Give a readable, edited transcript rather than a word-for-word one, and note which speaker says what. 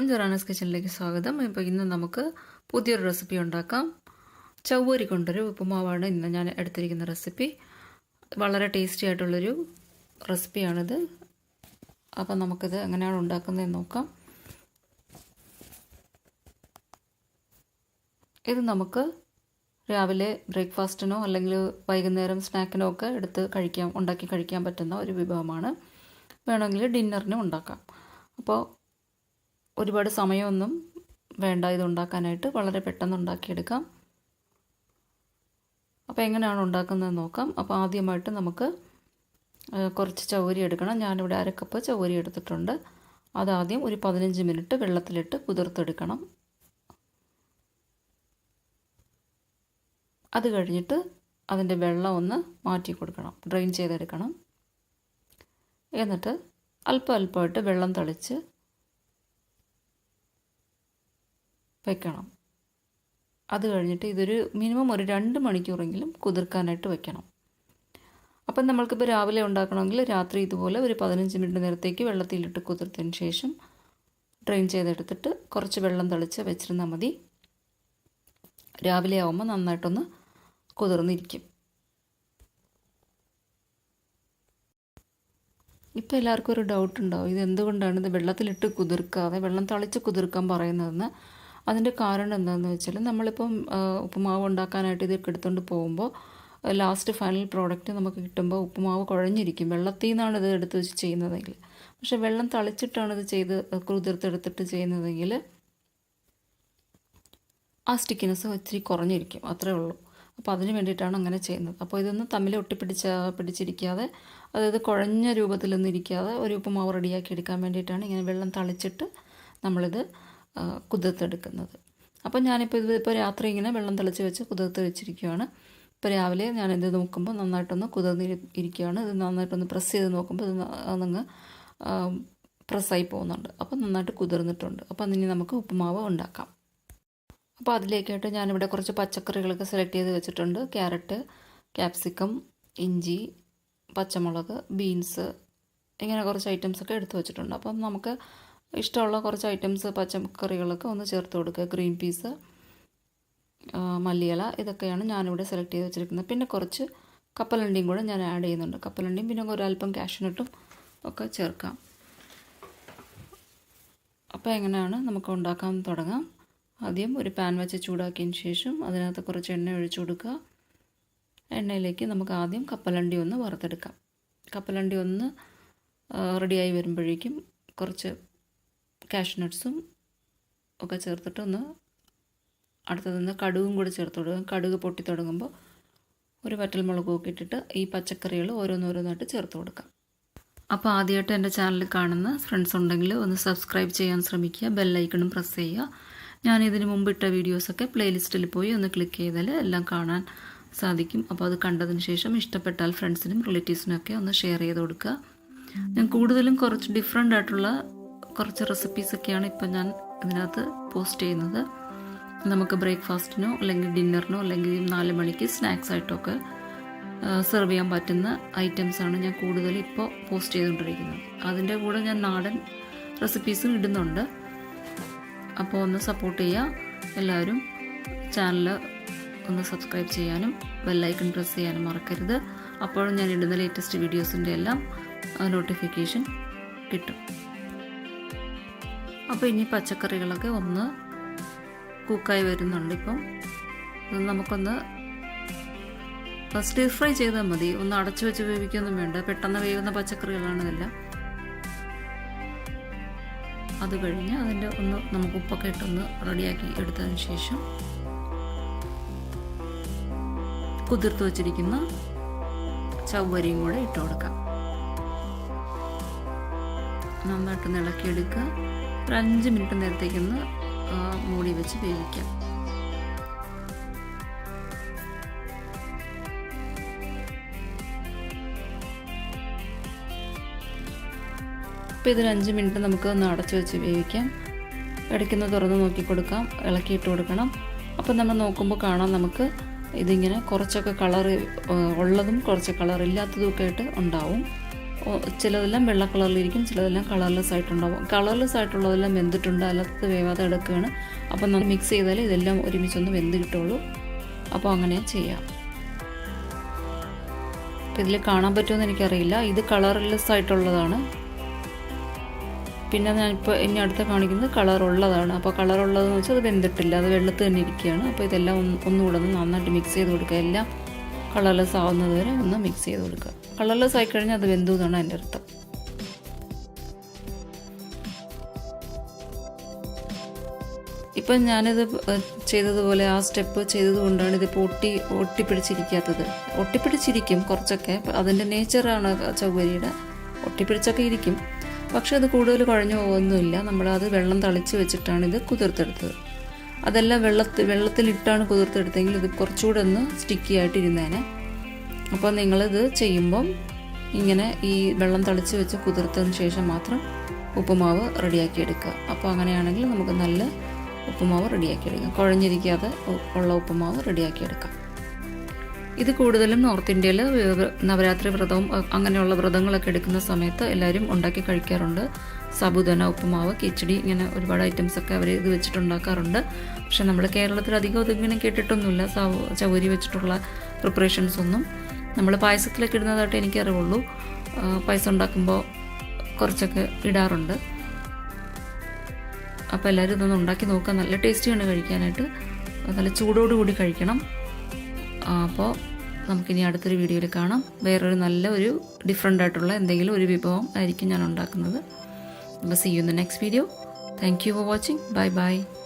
Speaker 1: ജെറാനസ് കിച്ചണിലേക്ക് സ്വാഗതം. ഇപ്പോൾ ഇന്ന് നമുക്ക് പുതിയൊരു റെസിപ്പി ഉണ്ടാക്കാം. ചവ്വരി കൊണ്ടൊരു ഉപ്പുമാവാണ് ഇന്ന് ഞാൻ എടുത്തിരിക്കുന്ന റെസിപ്പി. വളരെ ടേസ്റ്റി ആയിട്ടുള്ളൊരു റെസിപ്പിയാണിത്. അപ്പം നമുക്കിത് എങ്ങനെയാണ് ഉണ്ടാക്കുന്നതെന്ന് നോക്കാം. ഇത് നമുക്ക് രാവിലെ ബ്രേക്ക്ഫാസ്റ്റിനോ അല്ലെങ്കിൽ വൈകുന്നേരം സ്നാക്കിനോ ഒക്കെ ഉണ്ടാക്കി കഴിക്കാൻ പറ്റുന്ന ഒരു വിഭവമാണ്. വേണമെങ്കിൽ ഡിന്നറിനും ഉണ്ടാക്കാം. അപ്പോൾ ഒരുപാട് സമയമൊന്നും വേണ്ട ഇത് ഉണ്ടാക്കാനായിട്ട്, വളരെ പെട്ടെന്ന് ഉണ്ടാക്കിയെടുക്കാം. അപ്പോൾ എങ്ങനെയാണ് ഉണ്ടാക്കുന്നതെന്ന് നോക്കാം. അപ്പോൾ ആദ്യമായിട്ട് നമുക്ക് കുറച്ച് ചവ്വരി എടുക്കണം. ഞാനിവിടെ 1/2 കപ്പ് ചവ്വരി എടുത്തിട്ടുണ്ട്. അതാദ്യം ഒരു 15 മിനിറ്റ് വെള്ളത്തിലിട്ട് കുതിർത്തെടുക്കണം. അത് കഴിഞ്ഞിട്ട് അതിൻ്റെ വെള്ളം ഒന്ന് മാറ്റി കൊടുക്കണം, ഡ്രെയിൻ ചെയ്തെടുക്കണം. എന്നിട്ട് അല്പമായിട്ട് വെള്ളം തളിച്ച് വയ്ക്കണം. അത് കഴിഞ്ഞിട്ട് ഇതൊരു മിനിമം ഒരു 2 മണിക്കൂറെങ്കിലും കുതിർക്കാനായിട്ട് വയ്ക്കണം. അപ്പം നമ്മൾക്കിപ്പോൾ രാവിലെ ഉണ്ടാക്കണമെങ്കിൽ രാത്രി ഇതുപോലെ ഒരു 15 മിനിറ്റ് നേരത്തേക്ക് വെള്ളത്തിലിട്ട് കുതിർത്തതിന് ശേഷം ഡ്രെയിൻ ചെയ്തെടുത്തിട്ട് കുറച്ച് വെള്ളം തളിച്ച് വെച്ചിരുന്നാൽ മതി. രാവിലെ ആവുമ്പോൾ നന്നായിട്ടൊന്ന് കുതിർന്നിരിക്കും. ഇപ്പോൾ എല്ലാവർക്കും ഒരു ഡൗട്ട് ഉണ്ടാവും, ഇത് എന്തുകൊണ്ടാണ് ഇത് വെള്ളത്തിലിട്ട് കുതിർക്കാതെ വെള്ളം തളിച്ച് കുതിർക്കാൻ പറയുന്നതെന്ന്. അതിൻ്റെ കാരണം എന്താണെന്ന് വെച്ചാൽ, നമ്മളിപ്പം ഉപ്പുമാവ് ഉണ്ടാക്കാനായിട്ട് ഇത് എടുത്തുകൊണ്ട് പോകുമ്പോൾ ലാസ്റ്റ് ഫൈനൽ പ്രോഡക്റ്റ് നമുക്ക് കിട്ടുമ്പോൾ ഉപ്പുമാവ് കുഴഞ്ഞിരിക്കും. വെള്ളത്തിൽ നിന്നാണ് ഇത് എടുത്ത് വെച്ച് ചെയ്യുന്നതെങ്കിൽ. പക്ഷേ വെള്ളം തളിച്ചിട്ടാണ് ഇത് കുതിർത്തെടുത്തിട്ട് ചെയ്യുന്നതെങ്കിൽ ആ സ്റ്റിക്കിനെസ് ഇച്ചിരി കുറഞ്ഞിരിക്കും, അത്രേ ഉള്ളൂ. അപ്പോൾ അതിന് വേണ്ടിയിട്ടാണ് അങ്ങനെ ചെയ്യുന്നത്. അപ്പോൾ ഇതൊന്നും തമ്മിൽ പിടിച്ചിരിക്കാതെ, അതായത് കുഴഞ്ഞ രൂപത്തിലൊന്നും ഇരിക്കാതെ ഒരു ഉപ്പുമാവ് റെഡിയാക്കി എടുക്കാൻ വേണ്ടിയിട്ടാണ് ഇങ്ങനെ വെള്ളം തളിച്ചിട്ട് നമ്മളിത് കുതിർത്തെടുക്കുന്നത്. അപ്പോൾ ഞാനിപ്പോൾ രാത്രി ഇങ്ങനെ വെള്ളം തളിച്ച് വെച്ച് കുതിർത്ത് വെച്ചിരിക്കുകയാണ്. ഇപ്പോൾ രാവിലെ ഞാനിത് നോക്കുമ്പോൾ നന്നായിട്ടൊന്ന് കുതിർന്നിരിക്കുകയാണ്. ഇത് നന്നായിട്ടൊന്ന് പ്രസ് ചെയ്ത് നോക്കുമ്പോൾ ഇത് അതങ്ങ് പ്രസ്സായി പോകുന്നുണ്ട്. അപ്പോൾ നന്നായിട്ട് കുതിർന്നിട്ടുണ്ട്. അപ്പോൾ ഇനി നമുക്ക് ഉപ്പുമാവ് ഉണ്ടാക്കാം. അപ്പോൾ അതിലേക്കായിട്ട് ഞാനിവിടെ കുറച്ച് പച്ചക്കറികളൊക്കെ സെലക്ട് ചെയ്ത് വെച്ചിട്ടുണ്ട്. ക്യാരറ്റ്, ക്യാപ്സിക്കം, ഇഞ്ചി, പച്ചമുളക്, ബീൻസ്, ഇങ്ങനെ കുറച്ച് ഐറ്റംസൊക്കെ എടുത്ത് വെച്ചിട്ടുണ്ട്. അപ്പം നമുക്ക് ഇഷ്ടമുള്ള കുറച്ച് ഐറ്റംസ് പച്ചക്കറികളൊക്കെ ഒന്ന് ചേർത്ത് കൊടുക്കുക. ഗ്രീൻ പീസ്, മല്ലിയില, ഇതൊക്കെയാണ് ഞാനിവിടെ സെലക്ട് ചെയ്ത് വെച്ചിരിക്കുന്നത്. പിന്നെ കുറച്ച് കപ്പലണ്ടിയും കൂടെ ഞാൻ ആഡ് ചെയ്യുന്നുണ്ട്. കപ്പലണ്ടിയും പിന്നെ ഒരല്പം കാഷ്യൂനട്ടും ഒക്കെ ചേർക്കാം. അപ്പോൾ എങ്ങനെയാണ് നമുക്ക് ഉണ്ടാക്കാൻ തുടങ്ങാം. ആദ്യം ഒരു പാൻ വെച്ച് ചൂടാക്കിയതിന് ശേഷം അതിനകത്ത് കുറച്ച് എണ്ണ ഒഴിച്ചു കൊടുക്കുക. എണ്ണയിലേക്ക് നമുക്ക് ആദ്യം കപ്പലണ്ടി ഒന്ന് വറുത്തെടുക്കാം. കപ്പലണ്ടി ഒന്ന് റെഡിയായി വരുമ്പോഴേക്കും കുറച്ച് കാഷ്യൂനട്ട്സും ഒക്കെ ചേർത്തിട്ട് അടുത്തത് നിന്ന് കടുകും കൂടി ചേർത്ത് കൊടുക്കുക. കടുക് പൊട്ടി തുടങ്ങുമ്പോൾ ഒരു വറ്റൽമുളകും ഒക്കെ ഇട്ടിട്ട് ഈ പച്ചക്കറികൾ ഓരോന്നോരോന്നായിട്ട് ചേർത്ത് കൊടുക്കാം. അപ്പോൾ ആദ്യമായിട്ട് എൻ്റെ ചാനൽ കാണുന്ന ഫ്രണ്ട്സ് ഉണ്ടെങ്കിൽ ഒന്ന് സബ്സ്ക്രൈബ് ചെയ്യാൻ ശ്രമിക്കുക. ബെല്ലൈക്കണും പ്രസ് ചെയ്യുക. ഞാൻ ഇതിന് മുമ്പ് ഇട്ട വീഡിയോസൊക്കെ പ്ലേലിസ്റ്റിൽ പോയി ഒന്ന് ക്ലിക്ക് ചെയ്താൽ എല്ലാം കാണാൻ സാധിക്കും. അപ്പോൾ അത് കണ്ടതിന് ശേഷം ഇഷ്ടപ്പെട്ടാൽ ഫ്രണ്ട്സിനും റിലേറ്റീവ്സിനും ഒക്കെ ഒന്ന് ഷെയർ ചെയ്ത് കൊടുക്കുക. ഞാൻ കൂടുതലും കുറച്ച് ഡിഫറെൻ്റ് ആയിട്ടുള്ള കുറച്ച് റെസിപ്പീസൊക്കെയാണ് ഇപ്പം ഞാൻ ഇതിനകത്ത് പോസ്റ്റ് ചെയ്യുന്നത്. നമുക്ക് ബ്രേക്ക്ഫാസ്റ്റിനോ അല്ലെങ്കിൽ ഡിന്നറിനോ അല്ലെങ്കിൽ 4 മണിക്ക് സ്നാക്സ് ആയിട്ടൊക്കെ സെർവ് ചെയ്യാൻ പറ്റുന്ന ഐറ്റംസാണ് ഞാൻ കൂടുതൽ ഇപ്പോൾ പോസ്റ്റ് ചെയ്തുകൊണ്ടിരിക്കുന്നത്. അതിൻ്റെ കൂടെ ഞാൻ നാടൻ റെസിപ്പീസും ഇടുന്നുണ്ട്. അപ്പോൾ ഒന്ന് സപ്പോർട്ട് ചെയ്യുക. എല്ലാവരും ചാനൽ ഒന്ന് സബ്സ്ക്രൈബ് ചെയ്യാനും ബെല്ലൈക്കൺ പ്രസ് ചെയ്യാനും മറക്കരുത്. അപ്പോഴും ഞാൻ ഇടുന്ന ലേറ്റസ്റ്റ് വീഡിയോസിൻ്റെ എല്ലാം നോട്ടിഫിക്കേഷൻ കിട്ടും. അപ്പോൾ ഇനി പച്ചക്കറികളൊക്കെ ഒന്ന് കുക്കായി വരുന്നുണ്ട്. ഇപ്പം നമുക്കൊന്ന് സ്റ്റിർ ഫ്രൈ ചെയ്താൽ മതി. ഒന്ന് അടച്ചു വെച്ച് വേവിക്കൊന്നും വേണ്ട. പെട്ടെന്ന് വേവുന്ന പച്ചക്കറികളാണ് ഇതെല്ലാം. അത് കഴിഞ്ഞ് അതിൻ്റെ നമുക്ക് ഉപ്പൊക്കെ ഇട്ടൊന്ന് റെഡിയാക്കി എടുത്തതിന് ശേഷം കുതിർത്ത് വച്ചിരിക്കുന്ന ചവ്വരിയും കൂടെ ഇട്ട് കൊടുക്കാം. നന്നായിട്ടൊന്ന് ഇളക്കിയെടുക്കുക. ഒരു 5 മിനിറ്റ് നേരത്തേക്കൊന്ന് മൂടി വെച്ച് വേവിക്കാം. അപ്പോൾ ഇതൊരു 5 മിനിറ്റ് നമുക്ക് ഒന്ന് അടച്ചു വെച്ച് വേവിക്കാം. ഇടയ്ക്കൊന്ന് തുറന്ന് നോക്കി കൊടുക്കാം, ഇളക്കിയിട്ട് കൊടുക്കണം. അപ്പോൾ നമ്മൾ നോക്കുമ്പോൾ കാണാം നമുക്ക് ഇതിങ്ങനെ കുറച്ചൊക്കെ കളർ ഉള്ളതും കുറച്ച് കളർ ഇല്ലാത്തതും ഒക്കെ ആയിട്ട് ഉണ്ടാവും. ചിലതെല്ലാം വെള്ള കളറിലിരിക്കും, ചിലതെല്ലാം കളർലെസ് ആയിട്ടുണ്ടാവും. കളർലെസ് ആയിട്ടുള്ളതെല്ലാം വെന്തിട്ടുണ്ട്, അല്ലാത്തത് വേവാതെ എടുക്കുകയാണ്. അപ്പോൾ നമ്മൾ മിക്സ് ചെയ്താൽ ഇതെല്ലാം ഒരുമിച്ചൊന്ന് വെന്ത് കിട്ടുള്ളൂ. അപ്പോൾ അങ്ങനെ ചെയ്യാം. അപ്പോൾ ഇതിൽ കാണാൻ പറ്റുമെന്ന് എനിക്കറിയില്ല, ഇത് കളർലെസ് ആയിട്ടുള്ളതാണ്. പിന്നെ ഞാനിപ്പോൾ ഇനി അടുത്ത് കാണിക്കുന്നത് കളറുള്ളതാണ്. അപ്പോൾ കളറുള്ളതെന്ന് വെച്ചാൽ അത് വെന്തിട്ടില്ല, അത് വെള്ളത്തിൽ തന്നെ ഇരിക്കുകയാണ്. അപ്പോൾ ഇതെല്ലാം ഒന്നുകൂടെ ഒന്ന് നന്നായിട്ട് മിക്സ് ചെയ്ത് കൊടുക്കുക. എല്ലാം കളർലെസ് ആവുന്നത് വരെ ഒന്ന് മിക്സ് ചെയ്ത് കൊടുക്കുക. കളർലെസ് ആയിക്കഴിഞ്ഞാൽ അത് വെന്തു എന്നാണ് അതിൻ്റെ അർത്ഥം. ഇപ്പം ഞാനിത് ചെയ്തതുപോലെ ആ സ്റ്റെപ്പ് ചെയ്തത് കൊണ്ടാണ് ഇതിപ്പോൾ ഒട്ടിപ്പിടിച്ചിരിക്കാത്തത്. ഒട്ടിപ്പിടിച്ചിരിക്കും കുറച്ചൊക്കെ, അതിൻ്റെ നേച്ചറാണ് ചൗവരിയുടെ. ഒട്ടിപ്പിടിച്ചൊക്കെ ഇരിക്കും, പക്ഷേ അത് കൂടുതൽ കുഴഞ്ഞു പോകുന്നില്ല. നമ്മളത് വെള്ളം തളിച്ച് വെച്ചിട്ടാണ് ഇത് കുതിർത്തെടുത്തത്. അതെല്ലാം വെള്ളത്തിലിട്ടാണ് കുതിർത്തെടുത്തെങ്കിൽ ഇത് കുറച്ചുകൂടെ ഒന്ന് സ്റ്റിക്കി ആയിട്ടിരുന്നേനെ. അപ്പോൾ നിങ്ങളിത് ചെയ്യുമ്പം ഇങ്ങനെ ഈ വെള്ളം തളിച്ച് വെച്ച് കുതിർത്തതിന് ശേഷം മാത്രം ഉപ്പുമാവ് റെഡിയാക്കി എടുക്കുക. അപ്പോൾ അങ്ങനെയാണെങ്കിൽ നമുക്ക് നല്ല ഉപ്പുമാവ് റെഡിയാക്കി എടുക്കാം, കുഴഞ്ഞിരിക്കാതെ ഉള്ള ഉപ്പുമാവ് റെഡിയാക്കി എടുക്കാം. ഇത് കൂടുതലും നോർത്ത് ഇന്ത്യയിൽ നവരാത്രി വ്രതവും അങ്ങനെയുള്ള വ്രതങ്ങളൊക്കെ എടുക്കുന്ന സമയത്ത് എല്ലാവരും ഉണ്ടാക്കി കഴിക്കാറുണ്ട്. സാബുദാന ഉപ്പുമാവ്, കിച്ചടി, ഇങ്ങനെ ഒരുപാട് ഐറ്റംസൊക്കെ അവർ ഇത് വെച്ചിട്ടുണ്ടാക്കാറുണ്ട്. പക്ഷെ നമ്മൾ കേരളത്തിൽ അധികം ഇതിങ്ങനെ കേട്ടിട്ടൊന്നുമില്ല, ചൗവരി വെച്ചിട്ടുള്ള പ്രിപ്പറേഷൻസ് ഒന്നും. നമ്മൾ പായസത്തിലൊക്കെ ഇടുന്നതായിട്ട് എനിക്കറിവുള്ളൂ. പായസം ഉണ്ടാക്കുമ്പോൾ കുറച്ചൊക്കെ ഇടാറുണ്ട്. അപ്പോൾ എല്ലാവരും ഇതൊന്ന് ഉണ്ടാക്കി നോക്കുക. നല്ല ടേസ്റ്റിയാണ് കഴിക്കാനായിട്ട്, നല്ല ചൂടോടുകൂടി കഴിക്കണം. അപ്പോൾ നമുക്കിനി അടുത്തൊരു വീഡിയോയിൽ കാണാം. വേറൊരു നല്ലൊരു ഡിഫറെൻ്റ് ആയിട്ടുള്ള എന്തെങ്കിലും ഒരു വിഭവം ആയിരിക്കും ഞാൻ ഉണ്ടാക്കുന്നത്. അപ്പോൾ see you in the next video. Thank you for watching. Bye bye.